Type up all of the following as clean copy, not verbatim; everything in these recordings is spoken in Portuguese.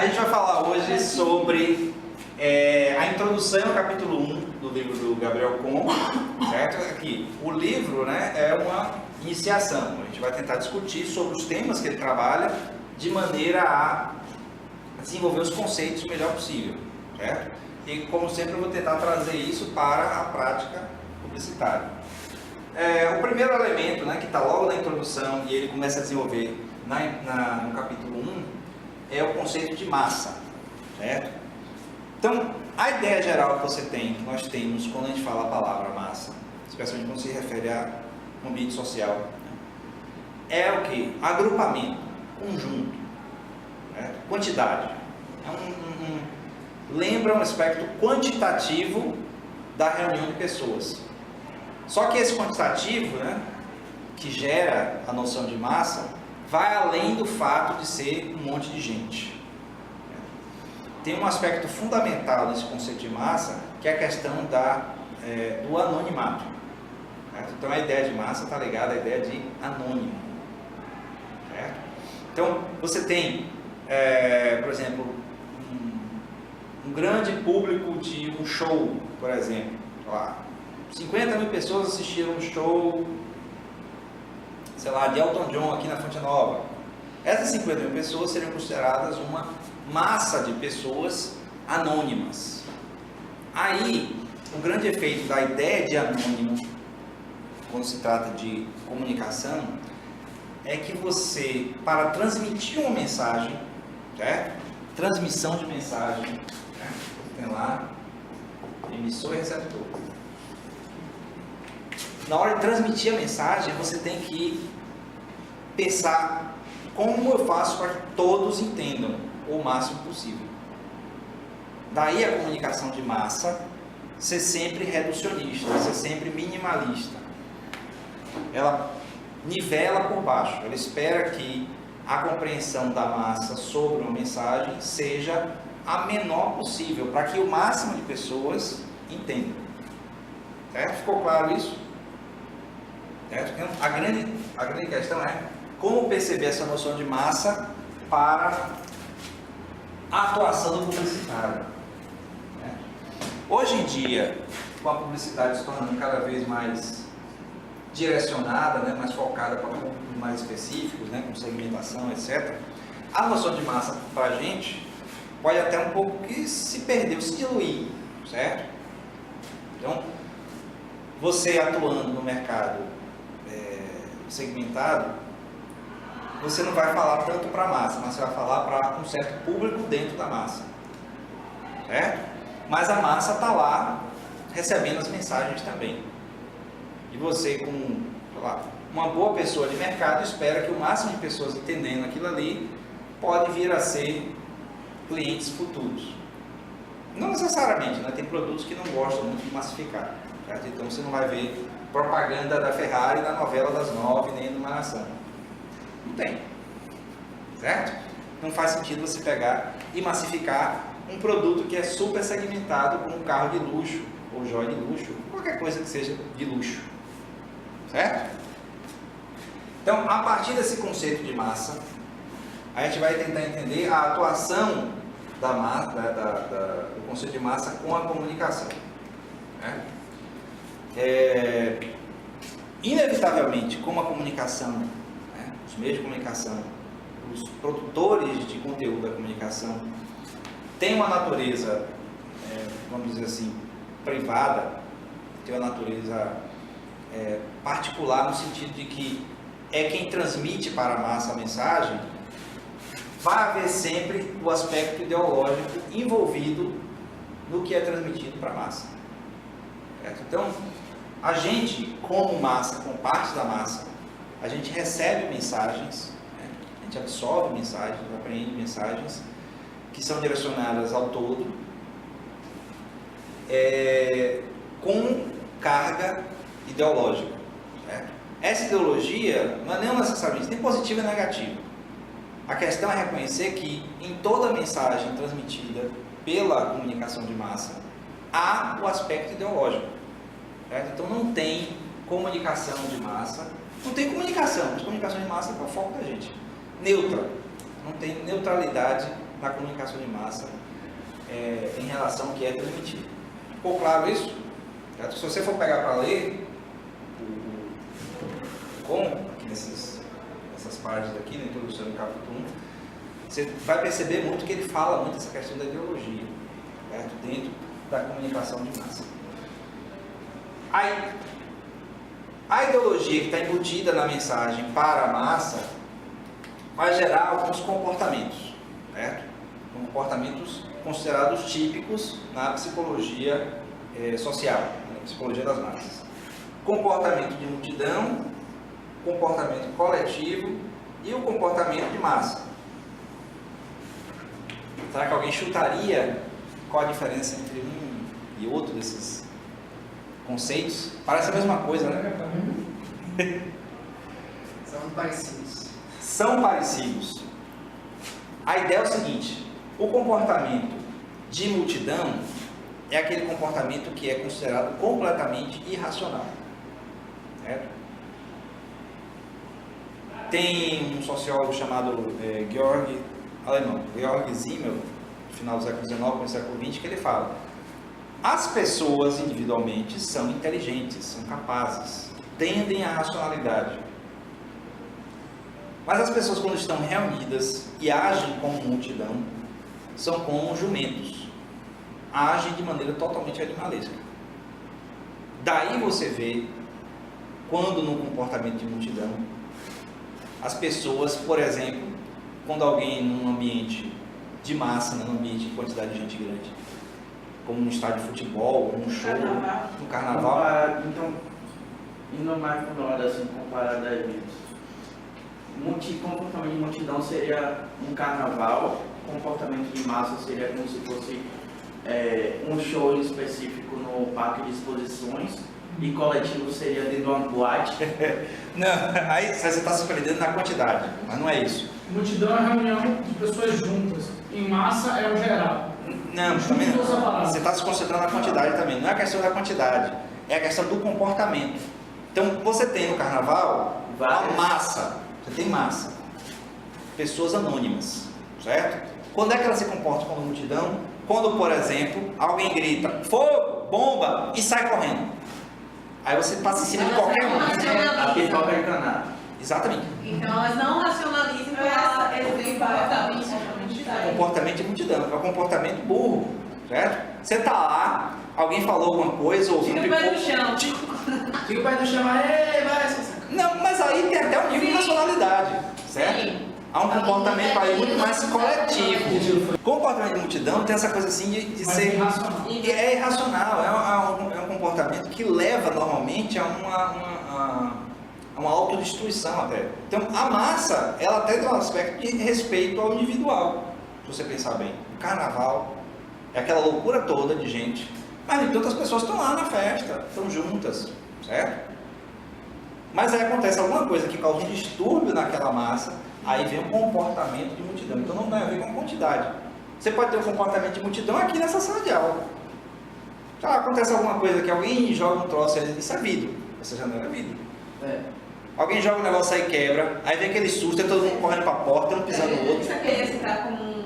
A gente vai falar hoje sobre a introdução ao capítulo 1 do livro do Gabriel Con, certo? Aqui, o livro, né, é uma iniciação. A gente vai tentar discutir sobre os temas que ele trabalha de maneira a desenvolver os conceitos o melhor possível, certo? E como sempre eu vou tentar trazer isso para a prática publicitária. O primeiro elemento, né, que está logo na introdução e ele começa a desenvolver no capítulo 1 é o conceito de massa, certo? Então, a ideia geral que você tem, que nós temos quando a gente fala a palavra massa, especialmente quando se refere a um ambiente social, né, é o que? Agrupamento, conjunto, certo? Quantidade. Lembra um aspecto quantitativo da reunião de pessoas. Só que esse quantitativo, né, que gera a noção de massa, vai além do fato de ser um monte de gente. Tem um aspecto fundamental nesse conceito de massa, que é a questão do anonimato. Certo? Então a ideia de massa está ligada à ideia de anônimo. Certo? Então você tem, por exemplo, um grande público de um show, por exemplo. Lá, 50 mil pessoas assistiram um show, sei lá, de Elton John aqui na Fonte Nova. Essas 50 mil pessoas seriam consideradas uma massa de pessoas anônimas. Aí, o grande efeito da ideia de anônimo, quando se trata de comunicação, é que você, para transmitir uma mensagem, certo? Transmissão de mensagem, certo? Tem lá, emissor e receptor. Na hora de transmitir a mensagem, você tem que pensar como eu faço para que todos entendam o máximo possível. Daí a comunicação de massa ser sempre reducionista, ser sempre minimalista. Ela nivela por baixo, ela espera que a compreensão da massa sobre uma mensagem seja a menor possível, para que o máximo de pessoas entendam. Certo? Ficou claro isso? Certo? A grande questão é como perceber essa noção de massa para a atuação do publicitário. Hoje em dia, com a publicidade se tornando cada vez mais direcionada, né, mais focada para públicos mais específicos, né, com segmentação, etc., a noção de massa para a gente pode até um pouco que se perdeu, se diluir, certo? Então, você atuando no mercado segmentado, você não vai falar tanto para a massa, mas você vai falar para um certo público dentro da massa, certo? Mas a massa está lá recebendo as mensagens também. E você, como uma boa pessoa de mercado, espera que o máximo de pessoas entendendo aquilo ali pode vir a ser clientes futuros. Não necessariamente, né? Tem produtos que não gostam muito de massificar, certo? Então você não vai ver propaganda da Ferrari na novela das 9, nem numa nação. Não tem. Certo? Não faz sentido você pegar e massificar um produto que é super segmentado como um carro de luxo, ou joia de luxo, qualquer coisa que seja de luxo. Certo? Então, a partir desse conceito de massa, a gente vai tentar entender a atuação do conceito de massa com a comunicação. Né? Inevitavelmente, como a comunicação, né, os meios de comunicação, os produtores de conteúdo da comunicação têm uma natureza, vamos dizer assim, privada, tem uma natureza particular, no sentido de que é quem transmite para a massa a mensagem, vai haver sempre o aspecto ideológico envolvido no que é transmitido para a massa. Certo? Então, a gente, como massa, como parte da massa, a gente recebe mensagens, né? A gente absorve mensagens, aprende mensagens que são direcionadas ao todo, com carga ideológica. Certo? Essa ideologia não é nem necessariamente nem positiva nem negativa. A questão é reconhecer que em toda mensagem transmitida pela comunicação de massa há o aspecto ideológico. Certo? Então não tem comunicação de massa, não tem comunicação, mas comunicação de massa é o foco da gente. Neutra, não tem neutralidade na comunicação de massa em relação ao que é transmitido. Ficou claro isso? Se você for pegar para ler aqui nessas páginas aqui, na introdução do capítulo 1, você vai perceber muito que ele fala muito essa questão da ideologia, certo? Dentro da comunicação de massa. Aí, a ideologia que está embutida na mensagem para a massa vai gerar alguns comportamentos, certo? Comportamentos considerados típicos na psicologia social, na psicologia das massas. Comportamento de multidão, comportamento coletivo e o comportamento de massa. Será que alguém chutaria qual a diferença entre um e outro desses conceitos? Parece a mesma coisa, né? São parecidos. São parecidos. A ideia é o seguinte: o comportamento de multidão é aquele comportamento que é considerado completamente irracional. Certo? Tem um sociólogo chamado Georg Simmel, no final do século XIX, no século XX, que ele fala: as pessoas individualmente são inteligentes, são capazes, tendem à racionalidade. Mas as pessoas, quando estão reunidas e agem como multidão, são como jumentos, agem de maneira totalmente animalesca. Daí você vê, quando no comportamento de multidão, as pessoas, por exemplo, quando alguém num ambiente de massa, num ambiente de quantidade de gente grande, como num estádio de futebol, num show, num carnaval. Então, indo mais para o lado assim, comparado a eventos, comportamento de multidão seria um carnaval, comportamento de massa seria como se fosse um show específico no parque de exposições, e coletivo seria dentro de uma boate. Não, aí você está se prendendo na quantidade, mas não é isso. Multidão é a reunião de pessoas juntas, em massa é o geral. Não, também não. Você está se concentrando na quantidade também. Não é a questão da quantidade, é a questão do comportamento. Então, você tem no carnaval uma massa, você tem massa, pessoas anônimas, certo? Quando é que elas se comportam como multidão? Quando, por exemplo, alguém grita fogo, bomba e sai correndo. Aí você passa em cima de qualquer um. A pipoca é encanada. Exatamente. Então elas não racionalizam esse comportamento de multidão. É um comportamento burro, certo? Você tá lá, alguém falou alguma coisa, ouviu Tira o pé do chão. Tira o pé do chão, vai. Não, mas aí tem até um nível de racionalidade, certo? Sim. Há um comportamento aí muito mais coletivo. Comportamento de multidão tem essa coisa assim de ser irracional. É irracional, é um comportamento que leva normalmente a uma autodestruição até. Então a massa, ela até tem um aspecto de respeito ao individual, se você pensar bem. O carnaval é aquela loucura toda de gente, mas nem tantas pessoas estão lá na festa, estão juntas, certo? Mas aí acontece alguma coisa que causa um distúrbio naquela massa, aí vem um comportamento de multidão. Então não tem a ver com quantidade. Você pode ter um comportamento de multidão aqui nessa sala de aula. Já acontece alguma coisa que alguém joga um troço, isso é vidro. Essa janela é vidro. Alguém joga um negócio aí e quebra, aí vem aquele susto, é todo mundo correndo para a porta, um pisando no outro. Isso aqui ia citar como um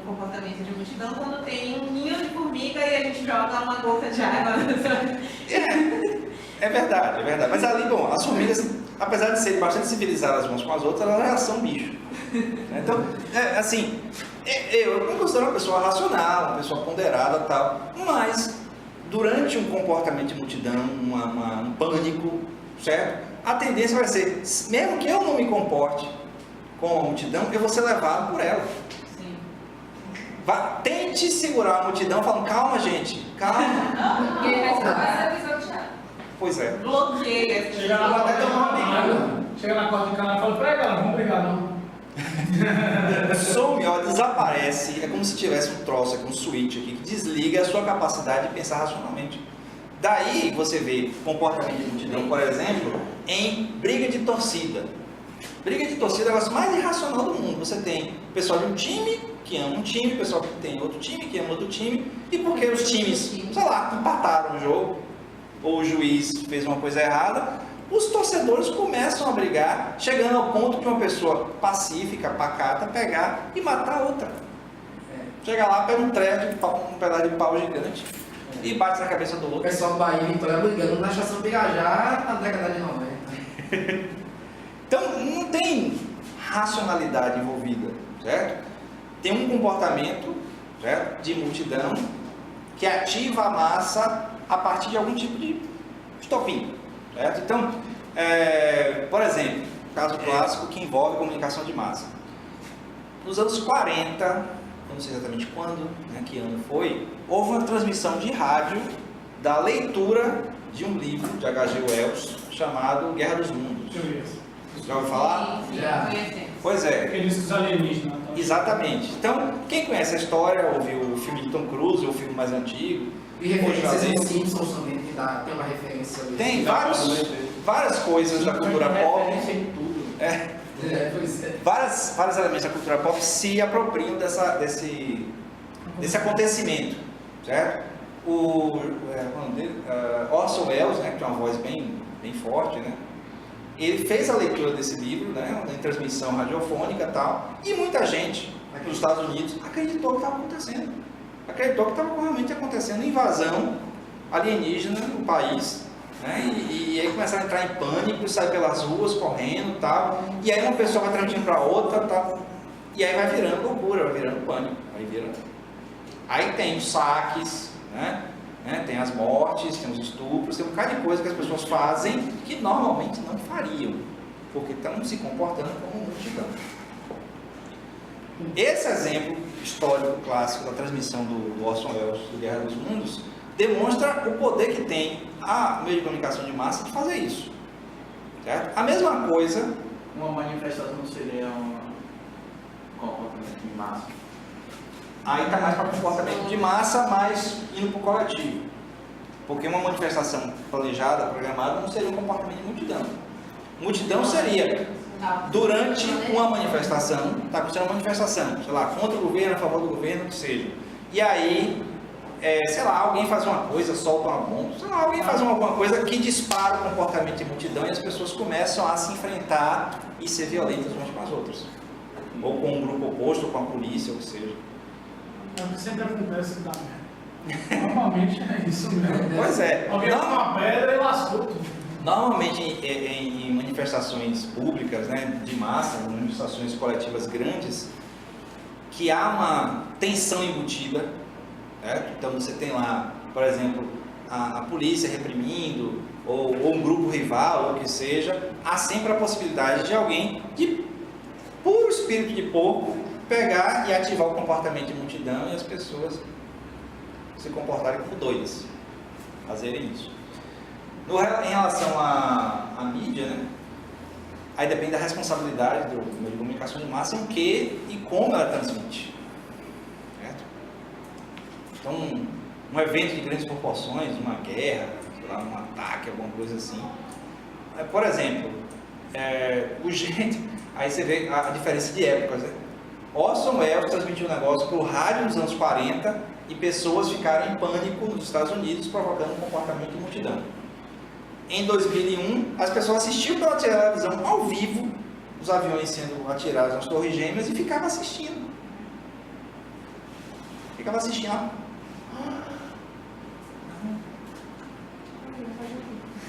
comportamento de multidão quando tem um ninho de formiga e a gente joga uma gota de água. É verdade. Mas ali, bom, as formigas, apesar de serem bastante civilizadas umas com as outras, elas já são bicho. Então, assim, eu me considero uma pessoa racional, uma pessoa ponderada e tal, mas durante um comportamento de multidão, um pânico, certo? A tendência vai ser, mesmo que eu não me comporte com a multidão, eu vou ser levado por ela. Sim. Tente segurar a multidão falando, calma gente, calma. Porque vai ser pisoteado. Pois é. Bloqueia. Chega na porta de canal e fala, peraí galera, vamos brigar não. Some, ó, desaparece, é como se tivesse um troço aqui, um switch aqui, que desliga a sua capacidade de pensar racionalmente. Daí você vê comportamento de multidão, por exemplo, em briga de torcida. Briga de torcida é o negócio mais irracional do mundo. Você tem o pessoal de um time que ama um time, o pessoal que tem outro time que ama outro time, e porque os times, sei lá, empataram o jogo, ou o juiz fez uma coisa errada, os torcedores começam a brigar, chegando ao ponto de uma pessoa pacífica, pacata, pegar e matar a outra. chega lá, pega um treco, um pedaço de pau gigante e bate na cabeça do O outro. pessoal do Bahia então brigando na estação Pirajá na década de 90. Então, não tem racionalidade envolvida, certo? Tem um comportamento, certo, de multidão que ativa a massa a partir de algum tipo de estopim, certo? Então, por exemplo, caso clássico que envolve comunicação de massa. Nos anos 40, eu não sei exatamente quando, né, que ano foi, houve uma transmissão de rádio da leitura de um livro de H.G. Wells chamado Guerra dos Mundos. Deixa eu ver isso. Já ouviu falar? Sim, Já. conhecemos. Pois é, Aqueles dos alienígenas. Então. exatamente. Então, quem conhece a história, ouviu o filme de Tom Cruise, o filme mais antigo, E referências Poxa, em Simpsons também, que tem uma referência ali. tem várias coisas da cultura Referência pop, em tudo. Pois é. vários elementos da cultura pop se apropriam desse acontecimento, certo? Qual é o nome dele? Orson Welles, né, que tem uma voz bem forte, né? Ele fez a leitura desse livro, né, em transmissão radiofônica e tal, e muita gente aqui nos Estados Unidos acreditou que estava acontecendo. Acreditou que estava realmente acontecendo invasão alienígena no país, né, e aí começaram a entrar em pânico, sair pelas ruas correndo e tal, e aí uma pessoa vai transmitindo para outra, tal, e aí vai virando loucura, vai virando pânico, aí tem os saques, né, tem as mortes, tem os estupros, tem um bocado de coisa que as pessoas fazem que normalmente não fariam, porque estão se comportando como multidão. Esse exemplo histórico clássico da transmissão do Orson Welles do Guerra dos Mundos demonstra o poder que tem a meio de comunicação de massa de fazer isso, certo? A mesma coisa, Uma manifestação seria um comportamento em massa. aí está mais para comportamento de massa, mas indo para o coletivo, porque uma manifestação planejada, programada, não seria um comportamento de multidão. Multidão seria durante uma manifestação, está acontecendo uma manifestação, sei lá, contra o governo, a favor do governo, o que seja. E aí, sei lá, alguém faz uma coisa, solta uma bomba, sei lá, alguém faz alguma coisa que dispara o comportamento de multidão e as pessoas começam a se enfrentar e ser violentas umas com as outras. Ou com um grupo oposto, ou com a polícia, ou o que seja. É o que sempre acontece da merda. Normalmente é isso mesmo. Pois é. Alguém com uma pedra e lascou tudo. Normalmente em manifestações públicas, né, de massa, manifestações coletivas grandes, que há uma tensão embutida, certo? Então você tem lá, por exemplo, a polícia reprimindo, ou um grupo rival, ou o que seja, há sempre a possibilidade de alguém de puro espírito de porco pegar e ativar o comportamento de multidão e as pessoas se comportarem como doidas, fazerem isso. Em relação à mídia, né, aí depende da responsabilidade do meio de comunicação de massa em que e como ela transmite, certo? Então, um evento de grandes proporções, uma guerra, sei lá, um ataque, alguma coisa assim. Por exemplo, aí você vê a diferença de épocas, né? Orson Welles transmitiu um negócio por rádio nos anos 40 e pessoas ficaram em pânico nos Estados Unidos, provocando um comportamento de multidão. Em 2001, as pessoas assistiam pela televisão ao vivo os aviões sendo atirados nas Torres Gêmeas e ficavam assistindo. Ó.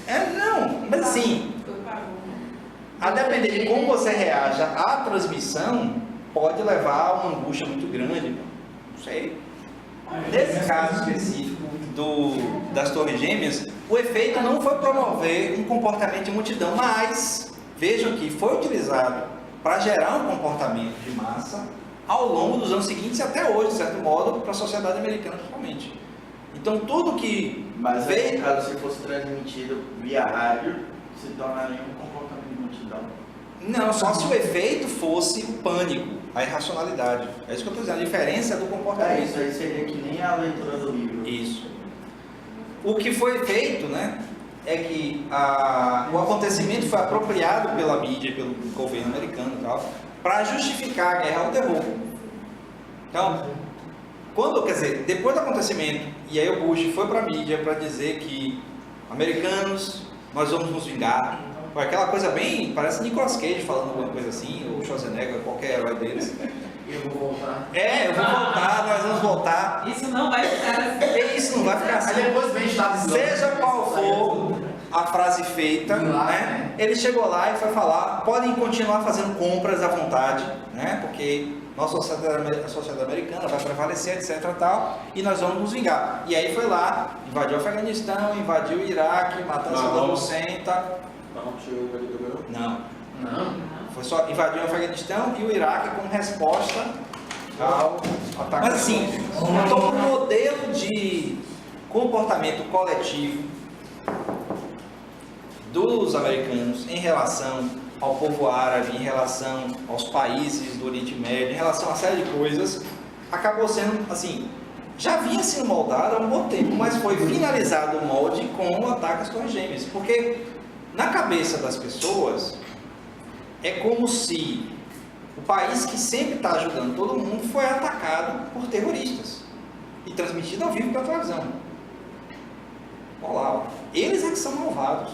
Não, mas assim, a depender de como você reaja à transmissão, pode levar a uma angústia muito grande. Não sei. Nesse caso específico das Torres Gêmeas, o efeito não foi promover um comportamento de multidão, mas vejam que foi utilizado para gerar um comportamento de massa ao longo dos anos seguintes e até hoje, de certo modo, para a sociedade americana principalmente. Então tudo que Mas veio... no caso, se fosse transmitido via rádio, se tornaria um comportamento de multidão. Não, só se o efeito fosse o pânico, a irracionalidade. É isso que eu estou dizendo, a diferença do comportamento. Isso aí seria que nem a leitura do livro. Isso. O que foi feito, né, é que o acontecimento foi apropriado pela mídia, pelo governo americano e tal, para justificar a guerra ao terror. Então, depois do acontecimento, e aí o Bush foi para a mídia para dizer que americanos, nós vamos nos vingar. Foi aquela coisa bem, parece Nicolas Cage falando alguma coisa assim, ou Schwarzenegger, qualquer herói deles. Eu vou voltar. Eu vou voltar, nós vamos voltar. Isso não vai ficar assim. Isso não vai ficar Aí assim. depois vem Estados Unidos. Seja qual for a frase feita, né? Ele chegou lá e foi falar, podem continuar fazendo compras à vontade, né? Porque nossa sociedade americana vai prevalecer, etc. Tal, e nós vamos nos vingar. E aí foi lá, invadiu o Afeganistão, invadiu o Iraque, matando Saddam Hussein. Não. Foi só invadiu o Afeganistão e o Iraque como resposta ao ataque. Mas assim, o modelo de comportamento coletivo dos americanos em relação ao povo árabe, em relação aos países do Oriente Médio, em relação a uma série de coisas, acabou sendo, assim, já vinha sendo moldado há um bom tempo, mas foi finalizado o molde com o ataque às Torres Gêmeas. Porque na cabeça das pessoas, é como se o país que sempre está ajudando todo mundo foi atacado por terroristas e transmitido ao vivo pela televisão. Olá, eles é que são malvados.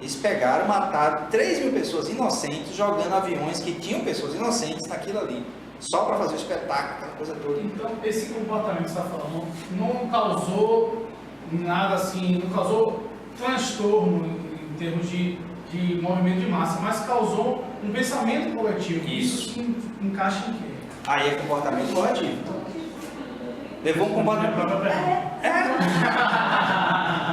Eles pegaram, mataram 3.000 pessoas inocentes, jogando aviões que tinham pessoas inocentes naquilo ali, só para fazer o espetáculo, aquela coisa toda. Então, esse comportamento que você está falando não causou nada assim, não causou transtorno em termos de movimento de massa, mas causou um pensamento coletivo. Isso. Encaixa em quê? Aí é comportamento coletivo. Levou um comportamento.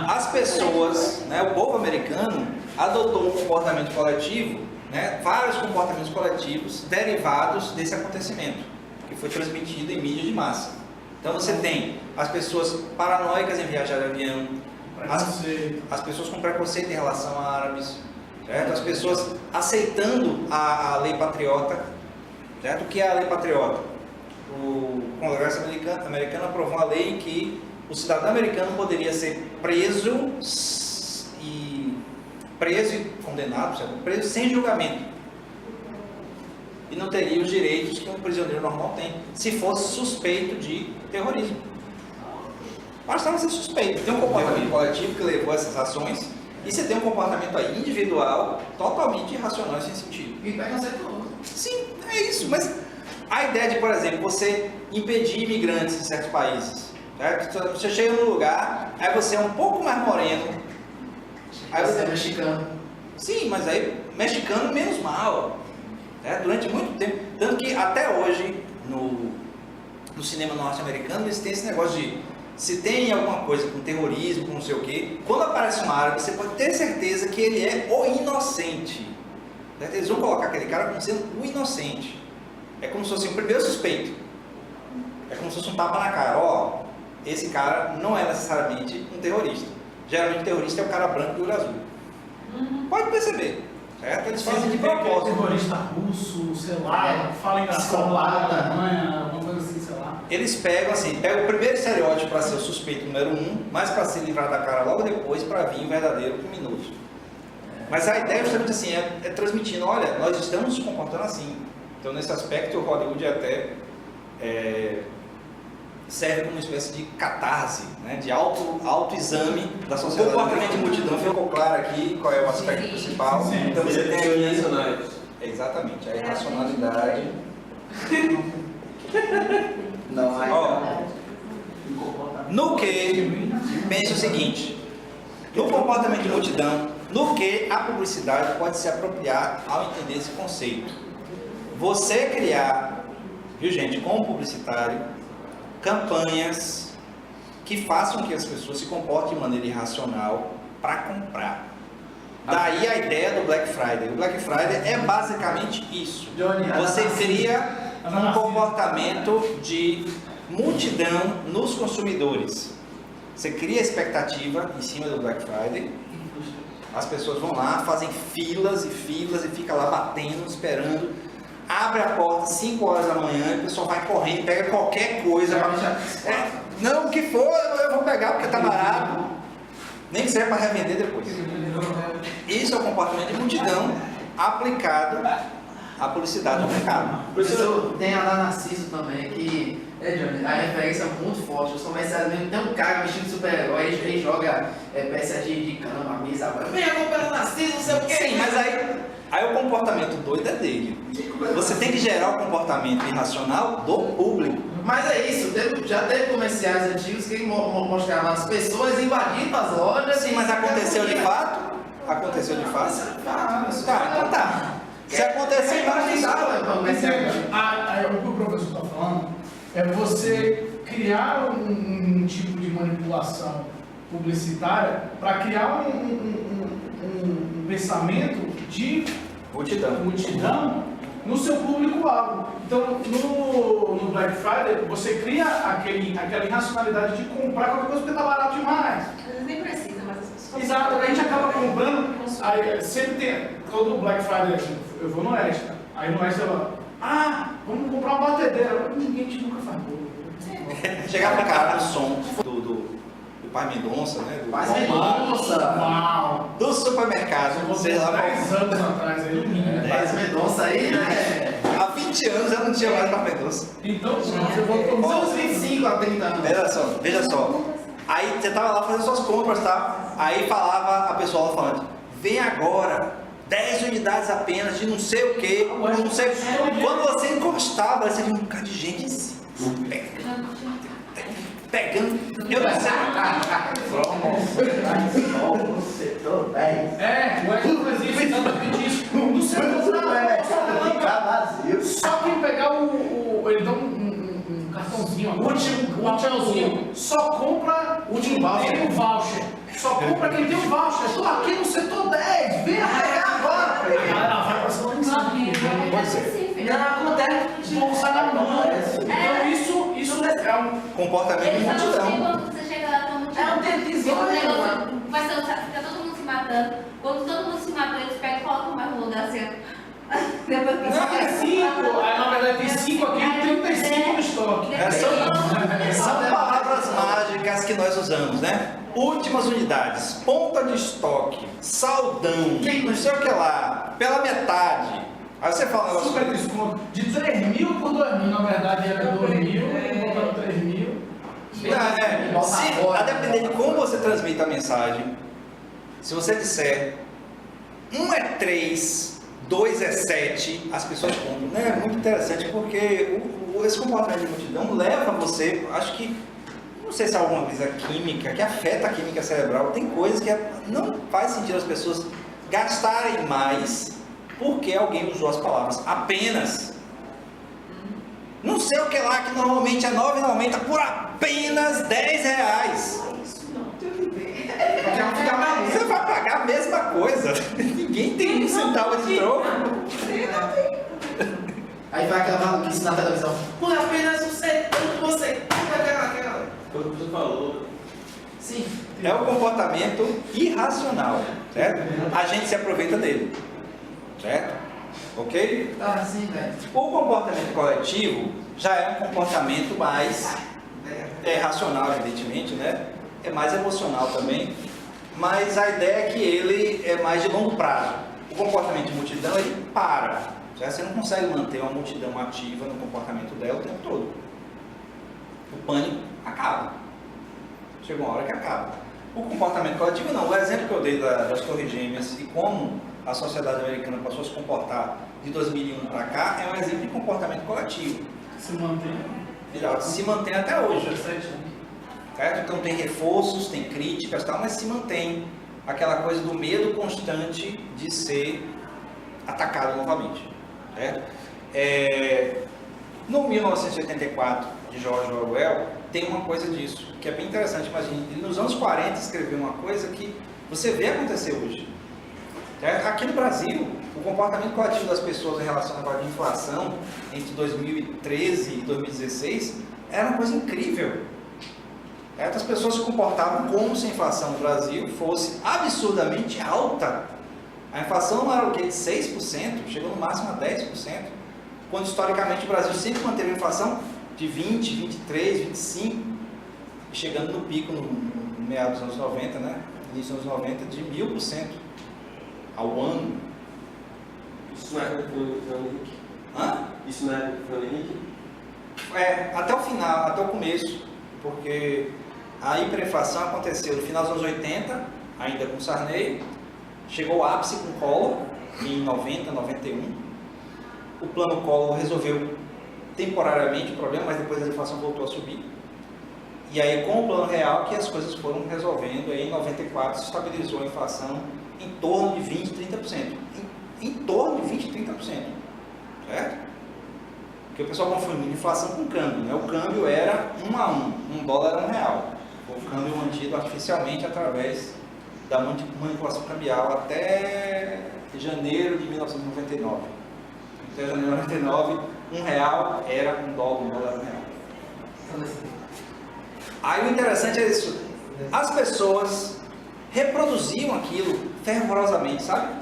As pessoas, né, o povo americano adotou um comportamento coletivo, né, vários comportamentos coletivos derivados desse acontecimento, que foi transmitido em mídia de massa. Então você tem as pessoas paranoicas em viajar de avião, as pessoas com preconceito em relação a árabes, certo? As pessoas aceitando a lei patriota, certo? O que é a lei patriota? O Congresso americano aprovou uma lei em que o cidadão americano poderia ser preso e condenado, certo? Preso sem julgamento. E não teria os direitos que um prisioneiro normal tem, se fosse suspeito de terrorismo. Bastava ser suspeito. Tem um comportamento coletivo que levou a essas ações, e você tem um comportamento aí individual totalmente irracional e sem sentido. E pega certo. Sim, é isso. Mas a ideia de, por exemplo, você impedir imigrantes em certos países. Certo? Você chega num lugar, aí você é um pouco mais moreno. Aí você é mexicano. Sim, mas aí mexicano menos mal. Durante muito tempo. Tanto que até hoje, no cinema norte-americano, eles têm esse negócio de se tem alguma coisa com terrorismo, com não sei o quê, quando aparece um árabe, você pode ter certeza que ele é o inocente. Eles vão colocar aquele cara como sendo o inocente. É como se fosse o primeiro suspeito. É como se fosse um tapa na cara. Ó, esse cara não é necessariamente um terrorista. Geralmente o terrorista é o cara branco de olho azul. Pode perceber. Certo? Eles fazem de propósito. Terrorista russo, sei lá, fala engraçado lá da Alemanha, alguma coisa assim, sei lá. Eles pegam o primeiro estereótipo para ser o suspeito número 1, mas para se livrar da cara logo depois, para vir o verdadeiro criminoso. Mas a ideia justamente assim, é transmitindo, olha, nós estamos nos comportando assim. Então nesse aspecto o Hollywood até serve como uma espécie de catarse, né, de autoexame da sociedade. O comportamento de multidão ficou claro aqui qual é o aspecto principal. Sim. Então você tem Irracionais. exatamente, a irracionalidade. Não, aí No que, pense o seguinte, no comportamento de multidão, no que a publicidade pode se apropriar ao entender esse conceito. Você criar, viu gente, como publicitário, campanhas que façam que as pessoas se comportem de maneira irracional para comprar. Daí a ideia do Black Friday. O Black Friday é basicamente isso. Você cria um comportamento de multidão nos consumidores. Você cria expectativa em cima do Black Friday. As pessoas vão lá, fazem filas e filas e fica lá batendo, esperando. Abre a porta 5 horas da manhã, o pessoal vai correndo, pega qualquer coisa. Não, o que for, eu vou pegar porque está barato. Nem que seja para revender depois. Isso é o comportamento de multidão aplicado à publicidade do mercado. Por isso tem a da Narciso também, que Johnny, a referência é muito forte. Os comerciais mesmo, tem um cara vestido de super-herói, ele joga peça de cama, mesa, vem acompanhando Narciso, não sei o quê. Sim, mas aí o comportamento doido é dele. Você tem que gerar o comportamento irracional do público. Mas é isso, já teve comerciais antigos que mostravam as pessoas invadindo as lojas. Sim, mas aconteceu de fato? Aconteceu de fato? Tá, então tá. Se aconteceu, o que o professor está falando é você criar um tipo de manipulação publicitária para criar um pensamento de multidão no seu público-alvo. Então, no Black Friday, você cria aquela irracionalidade de comprar qualquer coisa porque está barato demais. Às vezes nem precisa, mas as pessoas... Exato, a gente acaba comprando, aí sempre tem, todo Black Friday, eu vou no Extra, aí no Extra vamos comprar uma batedeira, ninguém nunca faz bolo. Chegar pra cara do som do Pai Mendonça, né? Pai Mendonça! Uau! Do supermercado, sei lá. 10 anos atrás aí, Pai Mendonça aí, né? Há 20 anos eu não tinha mais Pai Mendonça. Então, você voltou São uns 25 a 30 anos. Veja só. Aí você tava lá fazendo suas compras, tá? Aí falava a pessoa lá falando, vem agora, 10 unidades apenas de não sei o que, não sei o que. Quando você encostava, você via um bocado de gente assim, pegando. Eu não sei. No setor 10. o Extra faz isso, exatamente isso. No setor vazio. só quem pegar ele dá um cartãozinho, um tchauzinho, só compra Último quem tem o voucher. Só compra quem tem o voucher. Estou aqui no setor 10, venha pegar agora. A galera vai pra cima de Não acontece. bolsa na mão. Então isso é um Comportamento de multidão. Quando você chega lá, tá muito É um decisão, vai ser, fica todo mundo se matando. Quando todo mundo se matou, eles pegam e colocam mais no lugar assim. Depois Não, é 5. Aí na verdade tem 5 aqui e 35 no estoque. São palavras mágicas que nós usamos, né? Últimas unidades, ponta de estoque, saldão, não sei o que lá, pela metade. Aí você fala, Super desconto. De 3 mil por 2 mil, na verdade era 2 mil, botaram 3 mil. a depender de como você transmite a mensagem, se você disser 1 é 3, 2 é 7, as pessoas compram. É muito interessante porque esse comportamento de multidão leva você, acho que, não sei se é alguma coisa química, que afeta a química cerebral, tem coisas que não faz sentido as pessoas gastarem mais porque alguém usou as palavras apenas. Não sei o que lá, que normalmente é R$ 9,90 por apenas R$10. Você vai pagar a mesma coisa. Ninguém tem um centavo de troco. Aí vai aquela maluquice na televisão. Por apenas você aquela. Foi o que você falou. Sim. É um comportamento irracional, certo? A gente se aproveita dele, certo? Ok? Ah, sim, velho. O comportamento coletivo já é um comportamento mais racional, evidentemente, né? É mais emocional também, mas a ideia é que ele é mais de longo prazo. O comportamento de multidão, ele para. Certo? Você não consegue manter uma multidão ativa no comportamento dela o tempo todo. O pânico acaba. Chega uma hora que acaba. O comportamento coletivo não. O exemplo que eu dei das Torres Gêmeas e como a sociedade americana passou a se comportar de 2001 para cá é um exemplo de comportamento coletivo. Se mantém. Se mantém até hoje. Certo? Então tem reforços, tem críticas, tal, mas se mantém aquela coisa do medo constante de ser atacado novamente. Certo? No 1984, de George Orwell, tem uma coisa disso, que é bem interessante. Imagina, ele nos anos 40 escreveu uma coisa que você vê acontecer hoje. Certo? Aqui no Brasil, o comportamento coletivo das pessoas em relação à inflação entre 2013 e 2016 era uma coisa incrível. Certo? As pessoas se comportavam como se a inflação no Brasil fosse absurdamente alta. A inflação era o quê? De 6%, chegou no máximo a 10%, quando historicamente o Brasil sempre manteve a inflação de 20, 23, 25, chegando no pico no meados dos anos 90, né? Início dos anos 90, de 1000% ao ano. Isso não é do Frank? Hã? Isso não é do Frank? Até o final, até o começo, porque a hiperinflação aconteceu no final dos anos 80, ainda com Sarney, chegou o ápice com Collor, em 90, 91. O plano Collor resolveu temporariamente o problema, mas depois a inflação voltou a subir. E aí, com o plano real, que as coisas foram resolvendo, aí em 94 se estabilizou a inflação em torno de 20, 30%. Em torno de 20, 30%. Certo? Porque o pessoal confunde inflação com câmbio, né? O câmbio era 1 a 1, $1 era R$1. O câmbio mantido artificialmente através da manipulação cambial até janeiro de 1999. Até janeiro de 1999, R$1 era $1, $1 era R$1. Aí o interessante é isso, as pessoas reproduziam aquilo fervorosamente, sabe?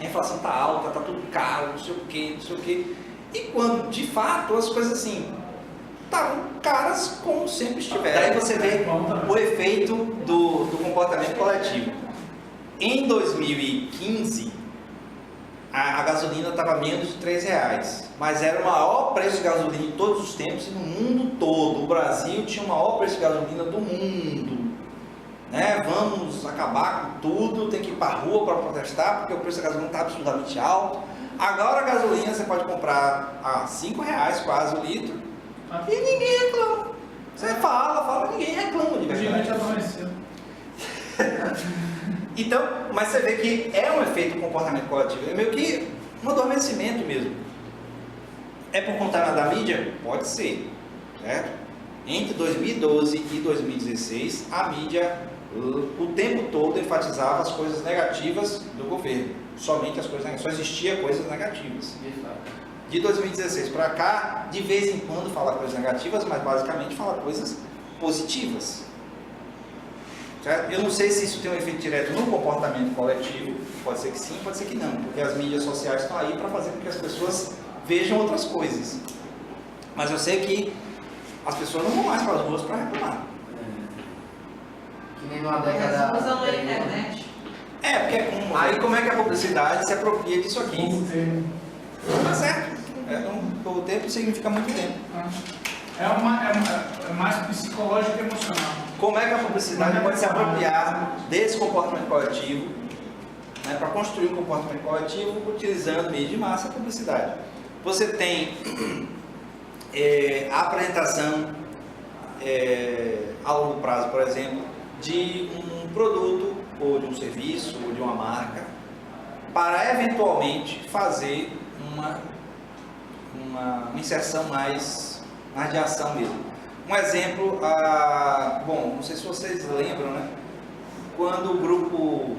A inflação está alta, está tudo caro, não sei o que, não sei o que. E quando, de fato, as coisas assim, estavam caras como sempre estiveram. Daí você vê o efeito do comportamento coletivo. Em 2015, a gasolina estava menos de R$3, mas era o maior preço de gasolina de todos os tempos e no mundo todo. O Brasil tinha o maior preço de gasolina do mundo. Né? Vamos acabar com tudo, tem que ir para a rua para protestar, porque o preço da gasolina está absurdamente alto. Agora a gasolina você pode comprar a R$5 quase o litro e ninguém reclama. Você fala, ninguém reclama de verdade. Então, mas você vê que é um efeito do comportamento coletivo, é meio que um adormecimento mesmo. É por conta da mídia? Pode ser, certo? Entre 2012 e 2016, a mídia o tempo todo enfatizava as coisas negativas do governo, somente as coisas negativas, só existia coisas negativas. De 2016 para cá, de vez em quando fala coisas negativas, mas basicamente fala coisas positivas. Certo? Eu não sei se isso tem um efeito direto no comportamento coletivo, pode ser que sim, pode ser que não, porque as mídias sociais estão aí para fazer com que as pessoas vejam outras coisas. Mas eu sei que as pessoas não vão mais para as ruas para reclamar. Que nem numa década. Usam a internet. Porque aí como é que a publicidade se apropria disso aqui? Tá certo. O tempo significa muito tempo. É mais psicológico e emocional. Como é que a publicidade pode se apropriar desse comportamento coletivo, né, para construir um comportamento coletivo utilizando meio de massa e publicidade? Você tem a apresentação a longo prazo, por exemplo, de um produto ou de um serviço ou de uma marca para eventualmente fazer uma inserção mais de ação mesmo. Um exemplo, bom, não sei se vocês lembram, né? Quando o grupo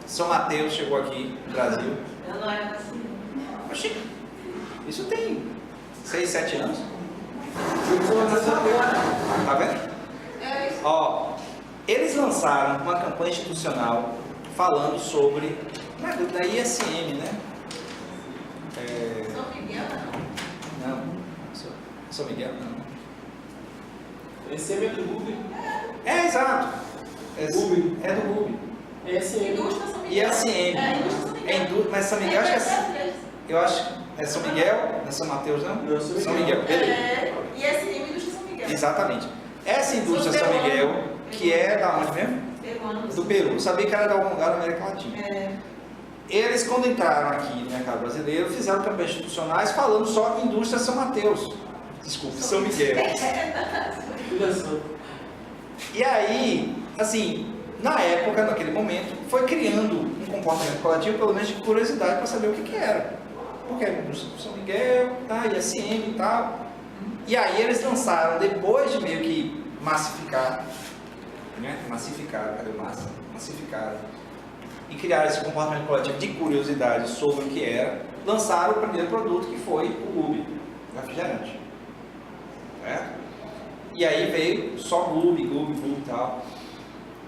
São Mateus chegou aqui no Brasil. Eu não era assim. Oxi, isso tem 6, 7 anos. Tá vendo? Ó, eles lançaram uma campanha institucional falando sobre da ISM, né? São Miguel, Não, São Miguel não. ESM é do Google. Exato. Google. É do Google. ESM. Indústria São Miguel. ISM. Mas São Miguel, eu acho que é São Miguel, não é São Mateus não? Não, São Miguel, beleza. ISM, Indústria São Miguel. Exatamente. Essa indústria São Miguel, que é da onde mesmo? Do Peru. Eu sabia que era de algum lugar da América Latina. Eles, quando entraram aqui no mercado brasileiro, fizeram campanhas institucionais falando só em indústria São Mateus. Desculpe, São Miguel. E aí, assim, na época, naquele momento, foi criando um comportamento coletivo, pelo menos de curiosidade, para saber o que era. Porque era indústria São Miguel, tá, ISM e tal. E aí eles lançaram, depois de meio que massificar, né? Massificaram, cadê o massa? Massificaram. E criaram esse comportamento coletivo de curiosidade sobre o que era, lançaram o primeiro produto, que foi o Gube, refrigerante. Certo? E aí veio só Gube e tal.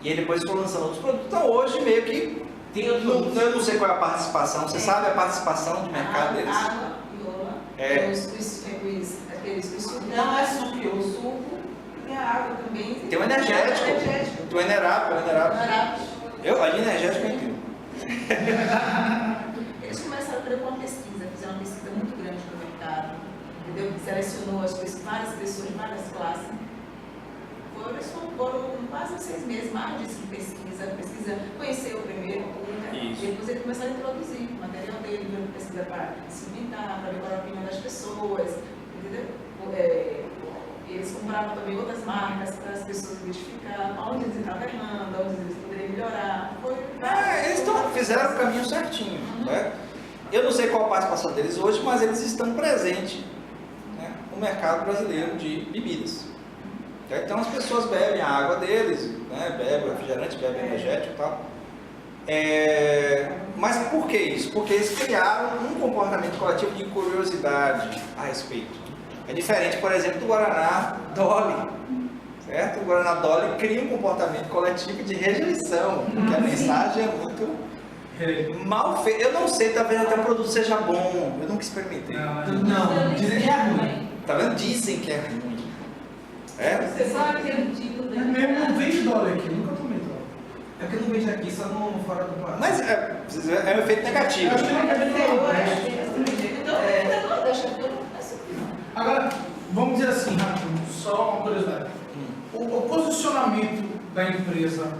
E aí depois foram lançando outros produtos. Então hoje meio que, eu não sei qual é a participação, você sabe a participação de mercado deles? Água, viola. Aqueles que suco. Não é suco, o suco tem a água também. Tem um energético. Tem um Enerap. A energética eu entendo. Eles começaram a fazer uma pesquisa, fizeram uma pesquisa muito grande no mercado, entendeu? Selecionou várias pessoas de várias classes. Foram quase 6 meses, mais disso de pesquisa, conheceu primeiro tudo, depois ele começou a introduzir o material dele, pesquisa para cimentar, para ver qual era a opinião das pessoas, entendeu? Eles compravam também outras marcas para as pessoas identificar onde eles estavam errando, onde eles poderiam melhorar. Eles fizeram o caminho certinho, né? Eu não sei qual a participação deles hoje, mas eles estão presentes, né, no mercado brasileiro de bebidas. Então as pessoas bebem a água deles, né, bebem refrigerante, bebem energético e tal. Mas por que isso? Porque eles criaram um comportamento coletivo de curiosidade a respeito. É diferente, por exemplo, do Guaraná Dolly, certo? O Guaraná Dolly cria um comportamento coletivo de rejeição, porque a mensagem é muito mal feita. Eu não sei, talvez até o produto seja bom, eu nunca experimentei. Não, dizem que é ruim. Tá vendo? Dizem que é ruim. Você sabe que é um tipo de... Não vende dólar aqui, eu nunca tomei dólar. É porque não vende aqui, só no fora do país. Mas é um efeito negativo. Eu acho que não quer vender Então, deixa tudo assim. Agora, vamos dizer assim, rapidinho, só uma curiosidade. O posicionamento da empresa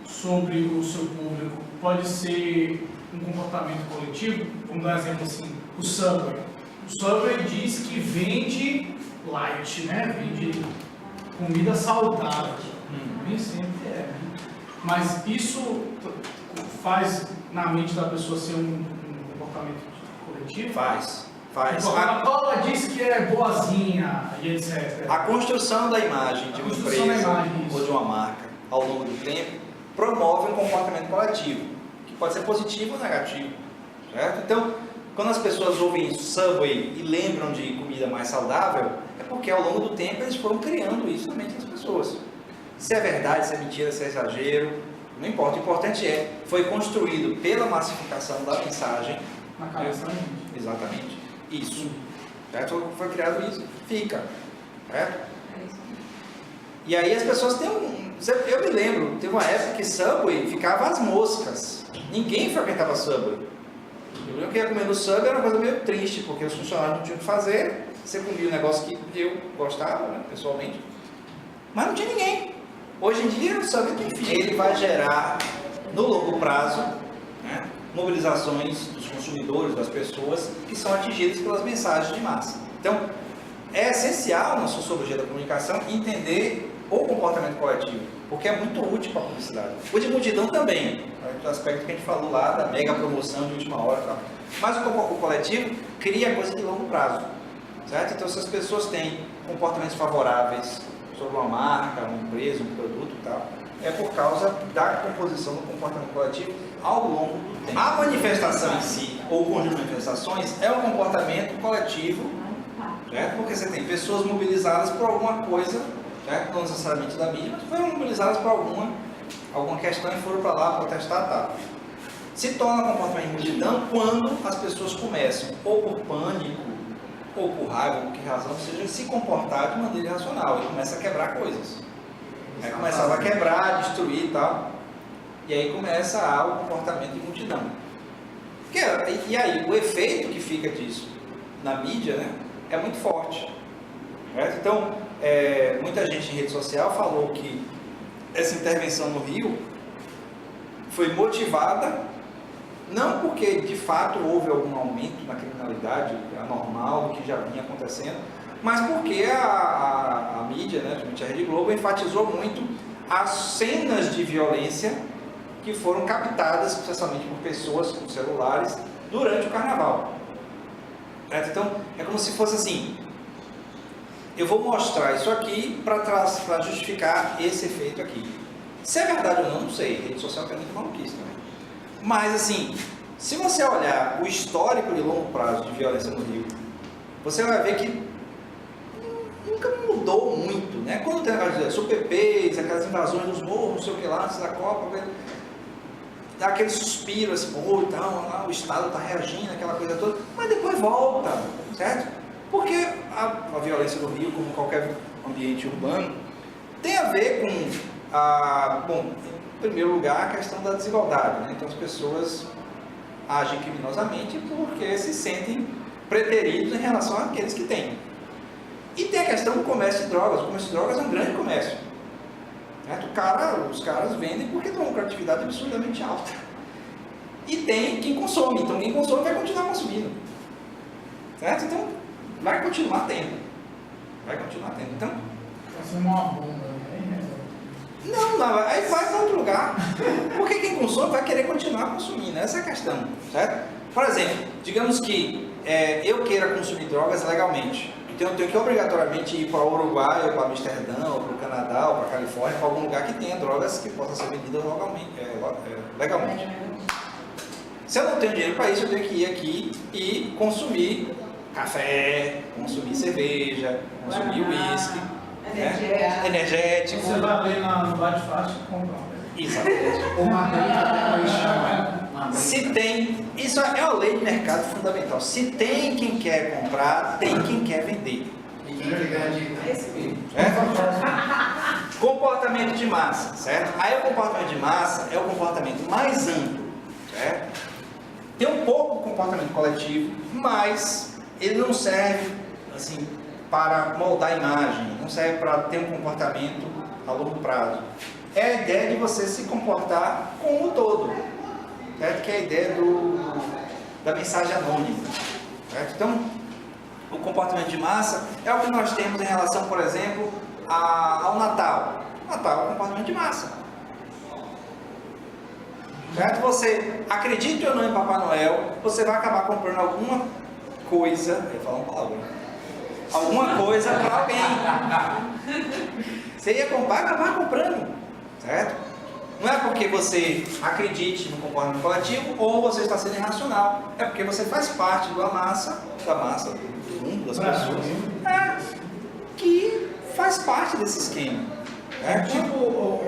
sobre o seu público pode ser um comportamento coletivo? Vamos dar um exemplo assim, o Subway. O Subway diz que vende light, né? Vende comida saudável. Nem sempre é, né? Mas isso faz na mente da pessoa ser um comportamento coletivo? Faz. A Coca-Cola diz que é boazinha e etc. A construção da imagem de uma empresa ou de uma marca ao longo do tempo promove um comportamento coletivo, que pode ser positivo ou negativo, certo? Então, quando as pessoas ouvem Subway e lembram de comida mais saudável, é porque ao longo do tempo eles foram criando isso na mente das pessoas. Se é verdade, se é mentira, se é exagero, não importa. O importante foi construído pela massificação da mensagem. Na cabeça da gente. Exatamente. Isso. Certo? Foi criado isso. Fica. Certo? E aí as pessoas têm eu me lembro, teve uma época que Subway ficava às moscas. Ninguém frequentava Subway. Eu lembro que ia comer no Subway era uma coisa meio triste, porque os funcionários não tinham o que fazer. Você comia um negócio que eu gostava, né, pessoalmente. Mas não tinha ninguém. Hoje em dia o Subway tem fim. Ele vai gerar, no longo prazo, né, mobilizações dos consumidores, das pessoas que são atingidas pelas mensagens de massa. Então, é essencial na sociologia da comunicação entender o comportamento coletivo, porque é muito útil para a publicidade. O de multidão também, o aspecto que a gente falou lá da mega promoção de última hora e tal. Mas o coletivo cria coisa de longo prazo, certo? Então, se as pessoas têm comportamentos favoráveis sobre uma marca, uma empresa, um produto e tal, é por causa da composição do comportamento coletivo ao longo do tempo. A manifestação em si, ou o conjunto de manifestações, é um comportamento coletivo, certo? Porque você tem pessoas mobilizadas por alguma coisa, certo? Não necessariamente da mídia, mas foram mobilizadas por alguma questão e foram para lá protestar, tal. Se torna comportamento de multidão quando as pessoas começam, ou por pânico, ou por raiva, ou por que razão, seja, se comportar de maneira irracional e começa a quebrar coisas. Aí começava a quebrar, destruir e tal. E aí começa o comportamento de multidão. E aí, o efeito que fica disso na mídia, né, é muito forte. Certo? Então, muita gente em rede social falou que essa intervenção no Rio foi motivada não porque de fato houve algum aumento na criminalidade anormal que já vinha acontecendo, mas porque a mídia, né, a Rede Globo, enfatizou muito as cenas de violência que foram captadas, especialmente por pessoas com celulares, durante o carnaval. Então, é como se fosse assim, eu vou mostrar isso aqui para justificar esse efeito aqui. Se é verdade ou não, não sei, rede social tem muito maluquice também. Mas assim, se você olhar o histórico de longo prazo de violência no Rio, você vai ver que nunca mudou muito, né? Quando tem aquelas UPPs, aquelas invasões dos morros, não sei o que lá, antes da Copa, dá aquele suspiro assim, pô, então, lá, o Estado está reagindo, aquela coisa toda, mas depois volta, certo? Porque a violência no Rio, como qualquer ambiente urbano, tem a ver com, bom, em primeiro lugar, a questão da desigualdade, né? Então as pessoas agem criminosamente porque se sentem preteridos em relação àqueles que têm. E tem a questão do comércio de drogas. O comércio de drogas é um grande comércio. Certo? Os caras vendem porque tem uma lucratividade absurdamente alta. E tem quem consome. Então quem consome vai continuar consumindo. Certo? Então vai continuar tendo. Então, Vai ser uma bomba, né? não, aí vai para outro lugar. Porque quem consome vai querer continuar consumindo. Essa é a questão. Certo? Por exemplo, digamos que eu queira consumir drogas legalmente. Então eu tenho que obrigatoriamente ir para o Uruguai, ou para Amsterdã, ou para o Canadá, ou para a Califórnia, para algum lugar que tenha drogas que possam ser vendidas legalmente. Se eu não tenho dinheiro para isso, eu tenho que ir aqui e consumir café, consumir cerveja, consumir uísque, energético. Você vai ler no Bate Fácil e compra. Exatamente. Se tem, isso é uma lei de mercado fundamental. Se tem quem quer comprar, tem quem quer vender. E quem quer ganhar dinheiro? Comportamento de massa, certo? Aí o comportamento de massa é o comportamento mais amplo, certo? Tem um pouco de comportamento coletivo, mas ele não serve assim para moldar a imagem, não serve para ter um comportamento a longo prazo. É a ideia de você se comportar como um todo, certo? Que é a ideia da mensagem anônima, certo? Então, o comportamento de massa é o que nós temos em relação, por exemplo, ao Natal. O Natal é um comportamento de massa. Certo? Você acredite ou não em Papai Noel, você vai acabar comprando alguma coisa, eu ia falar uma palavra, alguma coisa para alguém. Você ia comprar e acabar comprando, certo? Não é porque você acredite no comportamento coletivo ou você está sendo irracional, é porque você faz parte da massa do mundo, das pessoas, que faz parte desse esquema. É tipo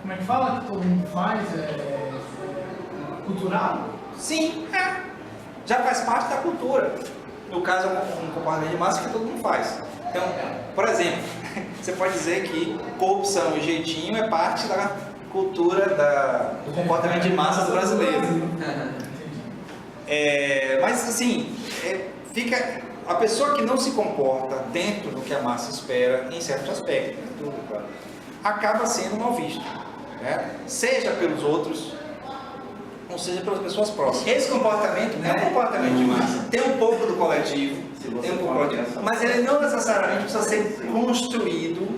como é que fala que todo mundo faz? Cultural? Sim, já faz parte da cultura. No caso, é um comportamento de massa que todo mundo faz. Então, por exemplo, você pode dizer que corrupção e jeitinho é parte da cultura do comportamento de massa do brasileiro. Mas assim, fica a pessoa que não se comporta dentro do que a massa espera, em certos aspectos, acaba sendo mal visto, né? Seja pelos outros, ou seja pelas pessoas próximas. Esse comportamento é um comportamento de massa, tem um pouco do coletivo, mas ele não necessariamente precisa ser construído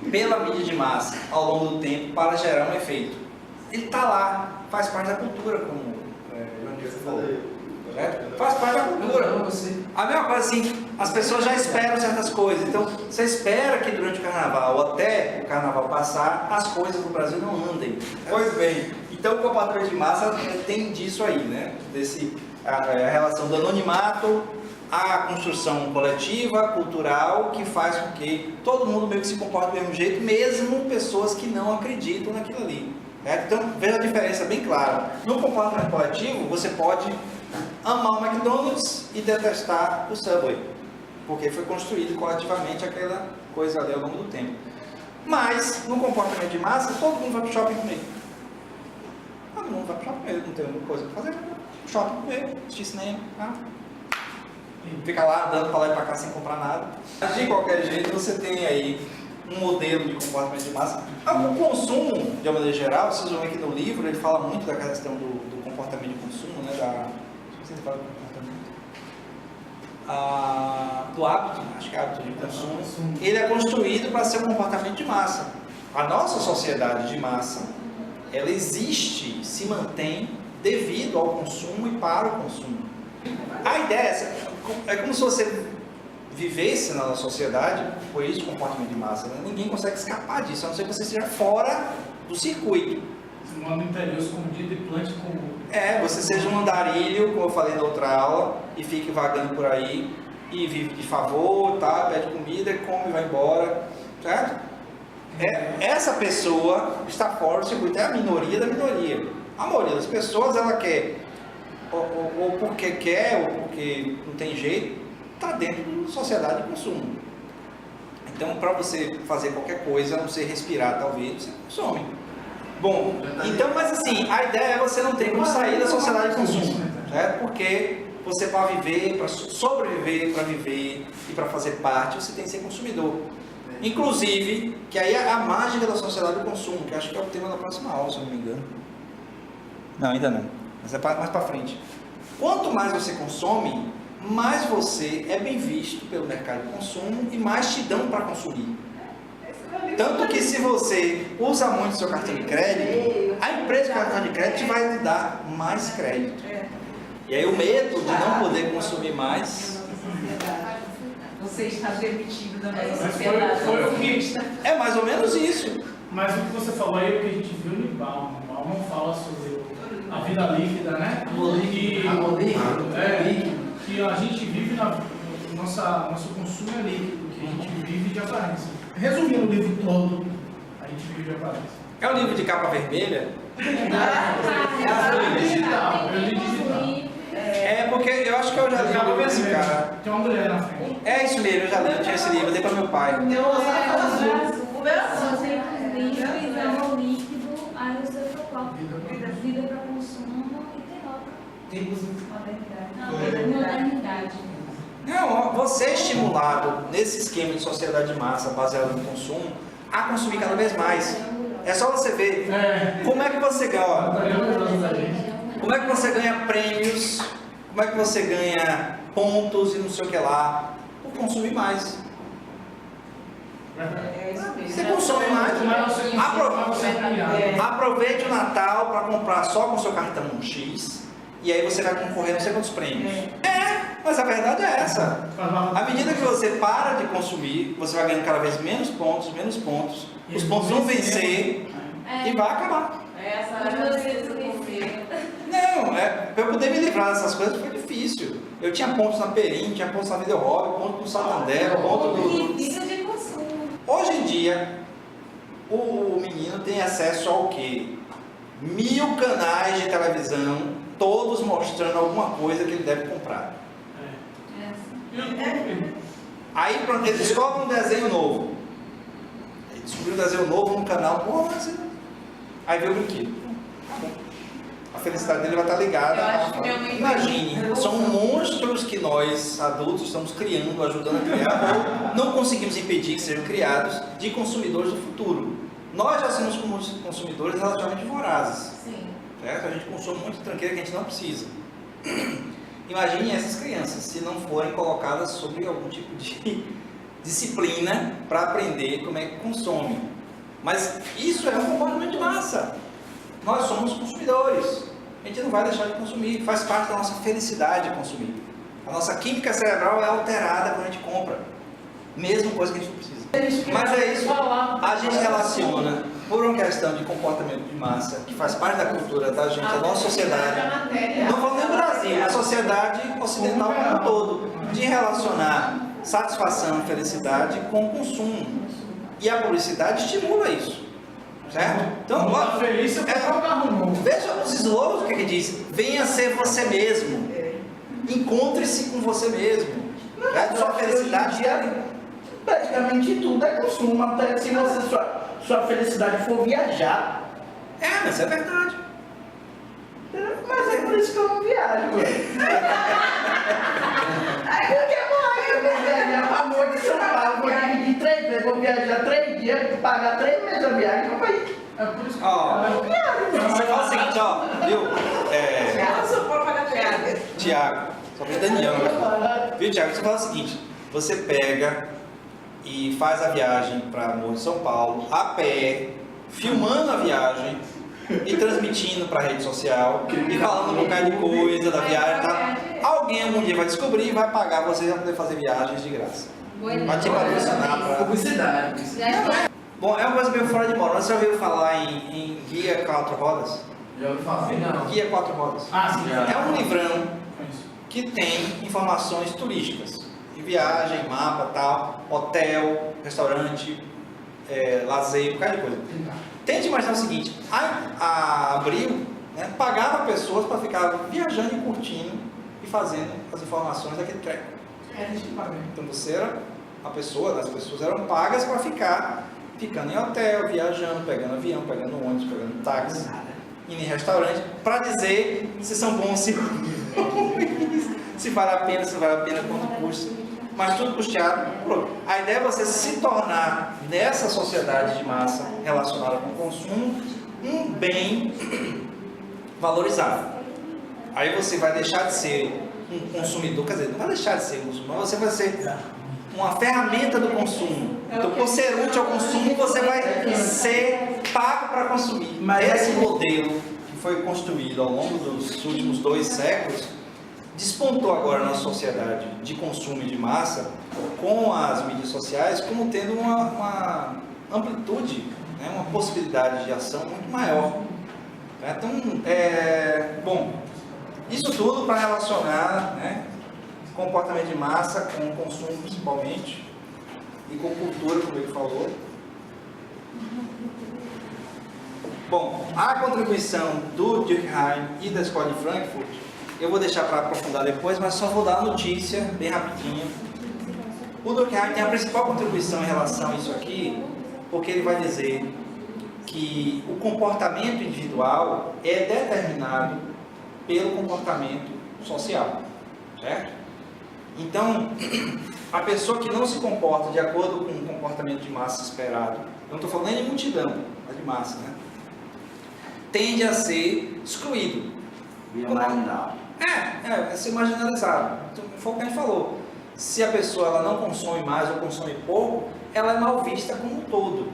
pela mídia de massa ao longo do tempo para gerar um efeito. Ele está lá, faz parte da cultura, como o André falou. Faz parte da cultura. A mesma coisa assim, as pessoas já esperam certas coisas. Então, você espera que durante o carnaval, ou até o carnaval passar, as coisas no Brasil não andem. Pois bem, então o comportamento de massa tem disso aí, né? A relação do anonimato, a construção coletiva, cultural, que faz com que todo mundo meio que se comporte do mesmo jeito, mesmo pessoas que não acreditam naquilo ali. Então, veja a diferença bem clara. No comportamento coletivo, você pode amar o McDonald's e detestar o Subway, porque foi construído coletivamente aquela coisa ali ao longo do tempo. Mas, no comportamento de massa, todo mundo vai para o shopping comer. Todo mundo vai para o shopping comer, não tem outra coisa para fazer, no shopping comer, assistir cinema, e fica lá andando para lá e para cá sem comprar nada. Mas, de qualquer jeito, você tem aí um modelo de comportamento de massa. O consumo, de uma maneira geral, vocês vão ver que no livro ele fala muito da questão do comportamento de consumo, né, do hábito, acho que é hábito de consumo. Ele é construído para ser um comportamento de massa. A nossa sociedade de massa, ela existe, se mantém devido ao consumo e para o consumo. A ideia é como se você vivesse na nossa sociedade, por isso o comportamento de massa, né? Ninguém consegue escapar disso, a não ser que você esteja fora do circuito. Você mora no interior escondido e plante com... Você seja um andarilho, como eu falei na outra aula, e fique vagando por aí, e vive de favor, tá? Pede comida, come e vai embora, certo? Essa pessoa está fora do circuito, é a minoria da minoria. A maioria das pessoas, ela quer, ou porque quer, ou porque não tem jeito, está dentro da sociedade de consumo. Então, para você fazer qualquer coisa, a não ser respirar, talvez, você consome. Bom, então, mas assim, a ideia é você não ter como sair da sociedade de consumo, certo? Porque você, para viver, para sobreviver, para viver e para fazer parte, você tem que ser consumidor. Inclusive, que aí é a mágica da sociedade do consumo, que acho que é o tema da próxima aula, se eu não me engano. Não, ainda não, mas é mais para frente. Quanto mais você consome, mais você é bem visto pelo mercado de consumo e mais te dão para consumir. Tanto que se você usa muito seu cartão de crédito, a empresa de cartão de crédito vai lhe dar mais crédito. E aí o medo de não poder consumir mais... Você está demitido da nossa Mas sociedade. foi o que... É mais ou menos isso. Mas o que você falou aí é o que a gente viu no Bauman. O Bauman fala sobre a vida líquida, né? Amor líquido. Que a gente vive nosso consumo é líquido, que a gente vive de aparência. Resumindo o livro todo, a gente vive de aparência. É o livro de capa vermelha? Eu li digital. É porque eu acho que eu já li esse cara. Tem uma mulher na frente. É isso mesmo, eu já li, eu tinha esse livro, eu dei para meu pai. Você inclusive amor líquido, aí o seu copo. Vida para consumo e tem outra. Modernidade. Não, você é estimulado nesse esquema de sociedade de massa baseado no consumo a consumir cada vez mais. É só você ver como é que você ganha, ó, como é que você ganha prêmios, como é que você ganha pontos e não sei o que lá, por consumir mais. Você consome mais. Aproveite o Natal para comprar só com seu cartão X e aí você vai concorrer não sei quantos prêmios. Mas a verdade é essa. À medida que você para de consumir, você vai ganhando cada vez menos pontos. Os pontos vão vencer e vai acabar. Não, para eu poder me livrar dessas coisas foi difícil. Eu tinha pontos na Perim, tinha pontos na Video Hobby, ponto no Santander, ponto no... Isso de consumo. Hoje em dia, o menino tem acesso ao quê? 1000 canais de televisão, todos mostrando alguma coisa que ele deve comprar. Aí pronto, ele descobre um desenho novo. Ele descobriu um desenho novo no canal. Pô, mas... Aí vê o brinquedo. A felicidade dele vai estar ligada. Eu acho que minha mãe... Imagine, são monstros que nós, adultos, estamos criando, ajudando a criar, ou não conseguimos impedir que sejam criados, de consumidores do futuro. Nós já somos consumidores relativamente vorazes. Sim. Certo? A gente consome muito tranqueira que a gente não precisa. Imagine essas crianças, se não forem colocadas sobre algum tipo de disciplina para aprender como é que consome. Mas isso é um comportamento de massa. Nós somos consumidores. A gente não vai deixar de consumir. Faz parte da nossa felicidade consumir. A nossa química cerebral é alterada quando a gente compra. Mesmo coisa que a gente não precisa. Mas é isso. A gente relaciona por uma questão de comportamento de massa, que faz parte da cultura da gente, da nossa sociedade. Não falando nem do Brasil, a sociedade ocidental como um todo. De relacionar satisfação, felicidade com o consumo. E a publicidade estimula isso. Certo? Então, Tá feliz se eu comprar um carro novo. veja os slogans que diz: venha ser você mesmo. Encontre-se com você mesmo. Sua felicidade Praticamente tudo é consumo, até se sua felicidade for viajar. mas é verdade. Mas é por isso que eu não viajo, velho. Porque eu vou viajar pra noite de São Paulo, vou dividir 3 vezes, vou viajar 3 dias, pagar 3 meses a viagem, não vai. É por isso que Você fala o seguinte, viu? Eu sou boa para piada. Tiago, só para Daniel, viu, Tiago? Você fala o seguinte: você pega e faz a viagem para Morro de São Paulo, a pé, filmando a viagem e transmitindo para a rede social e falando um bocado de coisa da viagem, tá? Alguém algum dia vai descobrir e vai pagar você para poder fazer viagens de graça. Vai te patrocinar para... Publicidade. Bom, é uma coisa meio fora de moda. Você já ouviu falar em Guia 4 Rodas? Já ouviu falar? Não. Guia 4 Rodas. sim. É um livrão que tem informações turísticas. De viagem, mapa, tal, hotel, restaurante, lazer, qualquer coisa. Tente imaginar o seguinte: a Abril, né, pagava pessoas para ficar viajando e curtindo e fazendo as informações daquele treco. Então você era, as pessoas eram pagas para ficar ficando em hotel, viajando, pegando avião, pegando ônibus, pegando táxi, indo em restaurante, para dizer se são bons, se ruins, se vale a pena, quanto custa, mas tudo custeado. A ideia é você se tornar, nessa sociedade de massa relacionada com o consumo, um bem valorizado. Aí você vai deixar de ser um consumidor, quer dizer, não vai deixar de ser um consumidor, você vai ser uma ferramenta do consumo. Então, por ser útil ao consumo, você vai ser pago para consumir. Mas esse modelo que foi construído ao longo dos últimos 2 séculos despontou agora na sociedade de consumo e de massa, com as mídias sociais, como tendo uma amplitude, né, uma possibilidade de ação muito maior. Então, bom, isso tudo para relacionar, né, comportamento de massa com consumo principalmente e com cultura, como ele falou. Bom, a contribuição do Durkheim e da Escola de Frankfurt eu vou deixar para aprofundar depois, mas só vou dar a notícia bem rapidinho. O Durkheim tem a principal contribuição em relação a isso aqui, porque ele vai dizer que o comportamento individual é determinado pelo comportamento social, certo? Então, a pessoa que não se comporta de acordo com o comportamento de massa esperado, eu não estou falando nem de multidão, mas de massa, né? Tende a ser excluído. Marginal. É ser marginalizado. Então, foi o que a gente falou. Se a pessoa ela não consome mais ou consome pouco, ela é mal vista como um todo.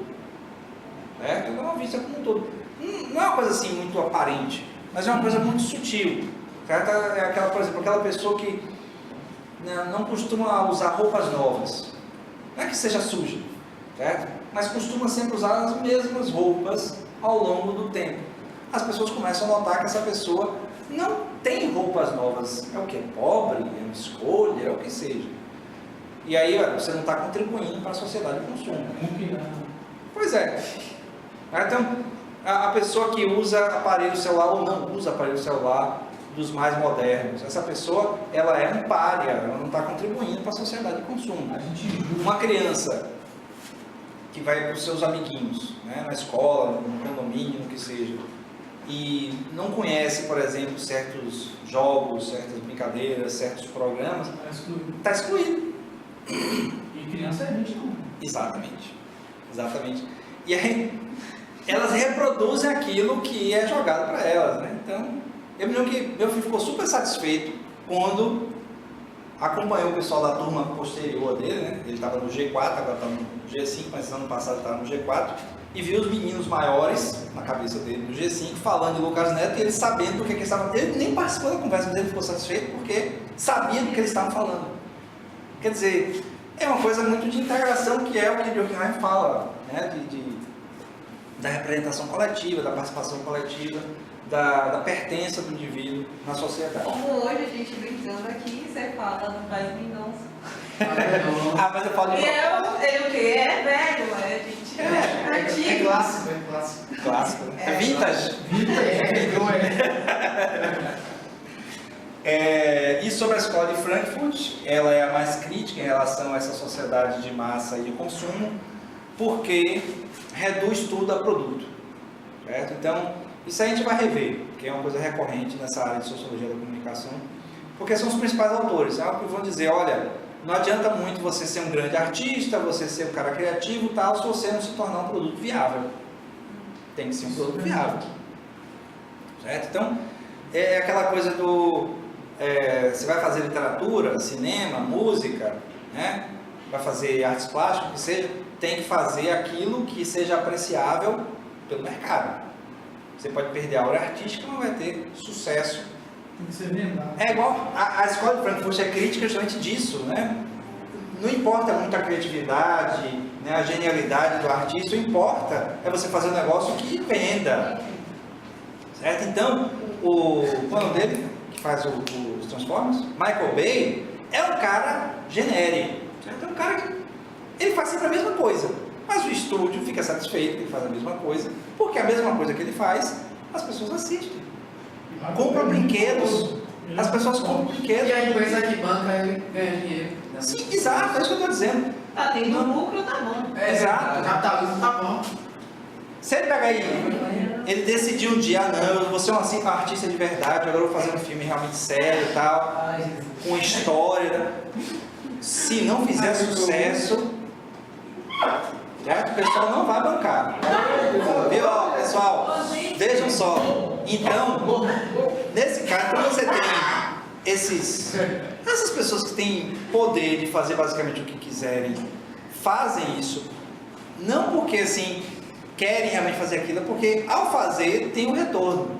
Certo? Ela é mal vista como um todo. Não é uma coisa assim muito aparente, mas é uma coisa muito sutil. Certo? É aquela, por exemplo, aquela pessoa que não costuma usar roupas novas. Não é que seja suja, certo? Mas costuma sempre usar as mesmas roupas ao longo do tempo. As pessoas começam a notar que essa pessoa não tem roupas novas. É o que? É pobre? É uma escolha? É o que seja. E aí você não está contribuindo para a sociedade de consumo. Pois é. Então, a pessoa que usa aparelho celular ou não usa aparelho celular dos mais modernos, essa pessoa ela é um pária, ela não está contribuindo para a sociedade de consumo. Uma criança que vai para os seus amiguinhos, né, na escola, no condomínio, no que seja, e não conhece, por exemplo, certos jogos, certas brincadeiras, certos programas, está excluído. E criança é gente não. Exatamente. E aí, elas reproduzem aquilo que é jogado para elas, né? Então, eu me lembro que meu filho ficou super satisfeito quando acompanhou o pessoal da turma posterior dele, né? Ele estava no G4, agora está no G5, mas ano passado estava no G4, e viu os meninos maiores, na cabeça dele, no G5, falando de Lucas Neto, e ele sabendo do que eles estavam... Ele nem participou da conversa, mas ele ficou satisfeito porque sabia do que eles estavam falando. Quer dizer, é uma coisa muito de integração, que é o que Durkheim fala, né? Da representação coletiva, da participação coletiva, da pertença do indivíduo na sociedade. Como hoje a gente brincando aqui, você fala do Paz Mendonça. Mas eu falo de... Ele o quê? É velho, gente. É Antigo. clássico. Clássico. É vintage. E sobre a escola de Frankfurt, ela é a mais crítica em relação a essa sociedade de massa e de consumo, porque reduz tudo a produto, certo? Então, isso a gente vai rever, que é uma coisa recorrente nessa área de sociologia da comunicação, porque são os principais autores, que vão dizer, olha, não adianta muito você ser um grande artista, você ser um cara criativo e tal, se você não se tornar um produto viável. Tem que ser um produto viável, certo? Então, é aquela coisa do... você vai fazer literatura, cinema, música, né? Vai fazer artes plásticas, que seja, tem que fazer aquilo que seja apreciável pelo mercado. Você pode perder a aura artística, mas vai ter sucesso. Tem que ser vendado. É igual a escola de Frankfurt é crítica justamente disso, né? Não importa muito a criatividade, né, a genialidade do artista, o que importa é você fazer um negócio que venda. Certo? Então, qual é o nome dele, que faz os Transformers? Michael Bay é um cara genérico. Certo? É um cara que ele faz sempre a mesma coisa, mas o estúdio fica satisfeito que ele faz a mesma coisa, porque a mesma coisa que ele faz, as pessoas assistem. Compram brinquedos, as pessoas compram brinquedos. E a empresa que banca, ele ganha dinheiro. Sim, exato, é isso que eu estou dizendo. Tá tendo lucro, tá bom. Exato. O capitalismo tá bom. Se ele pega aí, ele decidiu um dia, não, eu vou ser um artista de verdade, agora eu vou fazer um filme realmente sério e tal, com história. Se não fizer sucesso, certo? O pessoal não vai bancar. Viu, ó, pessoal? Vejam só. Então, nesse caso, quando você tem essas pessoas que têm poder de fazer basicamente o que quiserem, fazem isso, não porque assim querem realmente fazer aquilo, porque ao fazer tem um retorno.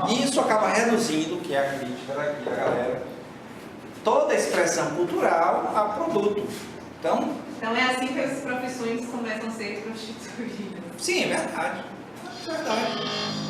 E isso acaba reduzindo, que é a crítica daqui da galera, toda a expressão cultural a produto. Então é assim que as profissões começam a ser prostituídas. sim, é verdade. É verdade.